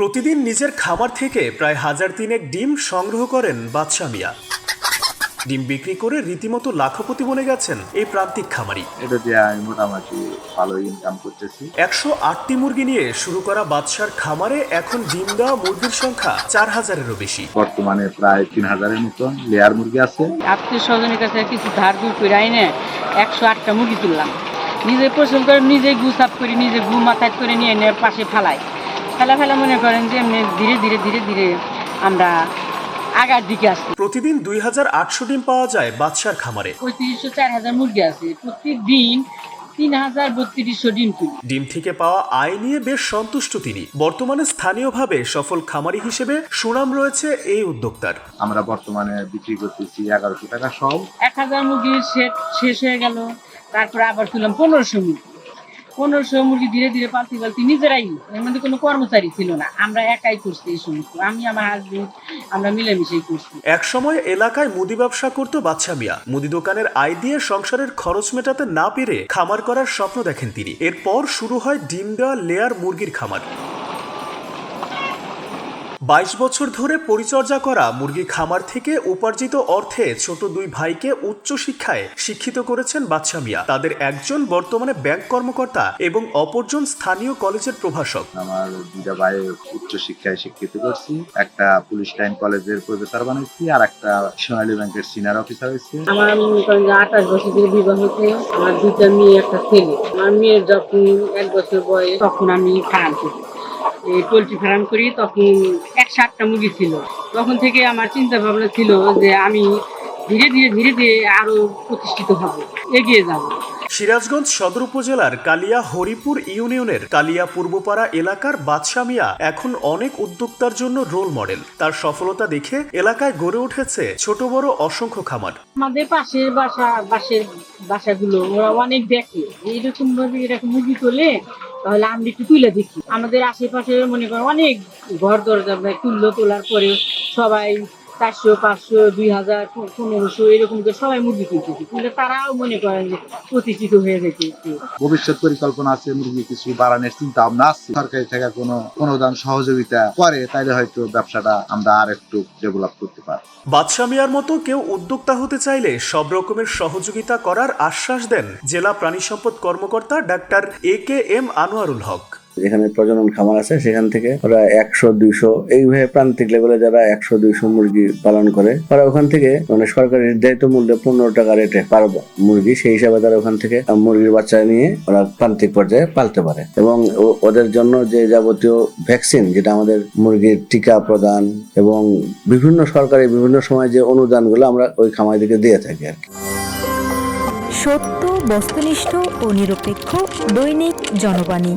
প্রতিদিন নিজের খামার থেকে প্রায় 1000 ডিম সংগ্রহ করেন বাদশা মিয়া। ডিম বিক্রি করে রীতিমতো লাখপতি বনে গেছেন এই প্রান্তিক খামারি। এটা দিয়ে আমি মোটামুটি ভালো ইনকাম করতেছি। 108টি মুরগি নিয়ে শুরু করা বাদশার খামারে এখন ডিম দেওয়া মুরগির সংখ্যা 4000-এরও বেশি। বর্তমানে প্রায় 3000-এর মতন লেয়ার মুরগি আছে। আত্মীয় স্বজনের কাছে কিছু ধার দূর করে আইনে 108টা মুরগি তুললাম। নিজে পছন্দ করে নিজে গুছাপ করি, নিজে গু মাথায় করে নিয়ে এনে পাশে ফেলা মনে করেন যে এমনি ধীরে ধীরে আমরা আগার দিকে আসছি। প্রতিদিন 2800 ডিম পাওয়া যায় বাদশার খামারে। 3500-4000 মুরগি আছে, প্রতিদিন 3000-3200 ডিম তুলি। ডিম থেকে পাওয়া আয় নিয়ে বেশ সন্তুষ্ট তিনি। বর্তমানে স্থানীয়ভাবে সফল খামারি হিসেবে সুনাম রয়েছে এই উদ্যোক্তার। আমরা বর্তমানে বিক্রি করতেছি 1100 টাকা সব। 1000 মুরগির সেট শেষ হয়ে গেল, তারপরে আবার তুললাম 1500 মুরগি ধীরে ধীরে পালতে নিজেরাই, এর মধ্যে কোনো কর্মচারী ছিল না, আমরা একাই করছি এই সমস্ত। আমি আমার হাজবেন্ড আমরা মিলেমিশেই করছি। একসময় এলাকায় মুদি ব্যবসা করত বাদশা মিয়া। মুদি দোকানের আয় দিয়ে সংসারের খরচ মেটাতে না পেরে খামার করার স্বপ্ন দেখেন তিনি। এরপর শুরু হয় ডিম দেওয়া লেয়ার মুরগির খামার। 22 বছর ধরে পরিচর্যা করা মুরগি খামার থেকে উপার্জিত অর্থে ছোট দুই ভাইকে উচ্চ শিক্ষায় শিক্ষিত করেছেন বাদশা মিয়া। তাদের একজন বর্তমানে ব্যাংক কর্মকর্তা এবং অপরজন স্থানীয় কলেজের প্রভাষক। আমার দুইটা ভাই উচ্চ শিক্ষায় শিক্ষিত করছি। একটা পুলিশ লাইন কলেজের প্রফেসর বানাইছি, আর একটা সোনালী ব্যাংকের সিনিয়র অফিসার হয়েছে। আমার মনে করেন যে 28 বছর ধরে বিবাহ হতে, আমার দুইটা মেয়ে একটা ছেলে। আমার মেয়ের যখন 1 বছর বয়স তখন আমি ফার্ম করি, এই পোলট্রি ফার্ম করি। তখন 108টা মুরগি ছিল। তখন থেকে আমার চিন্তা ভাবনা ছিল যে আমি ধীরে ধীরে আরো প্রতিষ্ঠিত হব, এগিয়ে যাব। সিরাজগঞ্জ সদর উপজেলার কালিয়া হরিপুর ইউনিয়নের কালিয়া পূর্বপাড়া এলাকার বাদশা মিয়া এখন অনেক উদ্যোক্তার জন্য রোল মডেল। তার সফলতা দেখে এলাকায় গড়ে উঠেছে ছোট বড় অসংখ্য খামার। আমাদের পাশের বাসাগুলো ওরা অনেক দেখে এইরকম ভাবে এরকম মুরগি তোলে, তাহলে আমি একটু তুলে দেখি। আমাদের আশেপাশে মনে করেন অনেক ঘর দরজা তোলার পরে সবাই 400, 500, 2000, 1500 এরকম করে সবাই মুরগি তুলতেছে। তুলে তারাও মনে করেন যে প্রতিষ্ঠিত হয়ে যেতেছে। ভবিষ্যৎ পরিকল্পনা আছে, মুরগি কিছু বাড়ানোর চিন্তা ভাবনা আছে। সরকারি থেকে কোনো অনুদান সহযোগিতা করে তাইলে হয়তো ব্যবসাটা আমরা আর একটু ডেভেলপ করতে পারি। বাদশা মিয়ার মতো কেউ উদ্যোক্তা হতে চাইলে সব রকমের সহযোগিতা করার আশ্বাস দেন জেলা প্রাণী সম্পদ কর্মকর্তা ডাক্তার AKM আনোয়ারুল হক। যেখানে প্রজনন খামার আছে সেখান থেকে ওরা 100-200 এইভাবে প্রান্তিক লেভেলে যারা 100-200 মুরগি পালন করে, ওরা ওখান থেকে মানে সরকারি নির্ধারিত মূল্যে 15 টাকা রেটে পারবো মুরগি, সেই হিসাবে তারা ওখান থেকে মুরগির বাচ্চা নিয়ে ওরা প্রান্তিক পর্যায়ে পালতে পারে। এবং ওদের জন্য যে যাবতীয় ভ্যাকসিন, যেটা আমাদের মুরগির টিকা প্রদান এবং বিভিন্ন সরকারি বিভিন্ন সময় যে অনুদানগুলো আমরা ওই খামারিদেরকে দিয়ে থাকি আর কি। সত্য, বস্তুনিষ্ঠ ও নিরপেক্ষ দৈনিক জনবাণী।